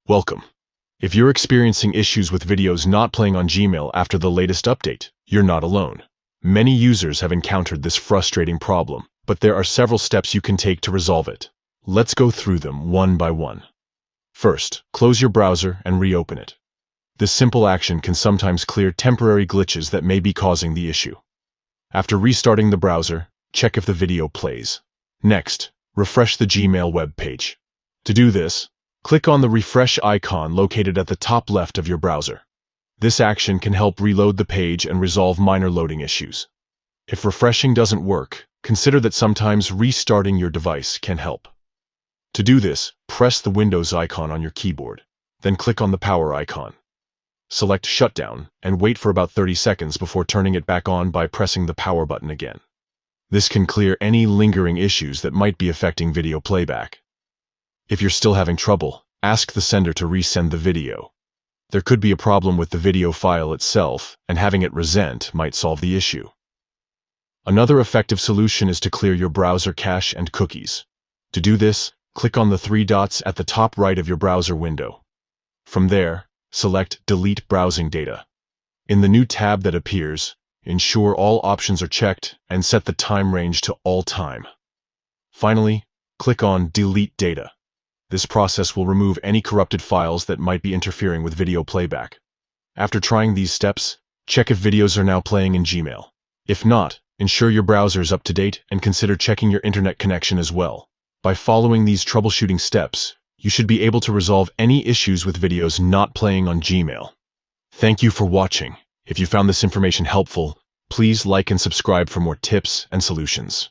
Welcome. If you're experiencing issues with videos not playing on Gmail after the latest update, you're not alone. Many users have encountered this frustrating problem, but there are several steps you can take to resolve it. Let's go through them one by one. First, close your browser and reopen it. This simple action can sometimes clear temporary glitches that may be causing the issue. After restarting the browser, check if the video plays. Next, refresh the Gmail web page. To do this, click on the refresh icon located at the top left of your browser. This action can help reload the page and resolve minor loading issues. If refreshing doesn't work, consider that sometimes restarting your device can help. To do this, press the Windows icon on your keyboard, then click on the power icon. Select Shutdown and wait for about 30 seconds before turning it back on by pressing the power button again. This can clear any lingering issues that might be affecting video playback. If you're still having trouble, ask the sender to resend the video. There could be a problem with the video file itself, and having it resent might solve the issue. Another effective solution is to clear your browser cache and cookies. To do this, click on the three dots at the top right of your browser window. From there, select Delete Browsing Data. In the new tab that appears, ensure all options are checked and set the time range to all time. Finally, click on Delete Data. This process will remove any corrupted files that might be interfering with video playback. After trying these steps, check if videos are now playing in Gmail. If not, ensure your browser is up to date and consider checking your internet connection as well. By following these troubleshooting steps, you should be able to resolve any issues with videos not playing on Gmail. Thank you for watching. If you found this information helpful, please like and subscribe for more tips and solutions.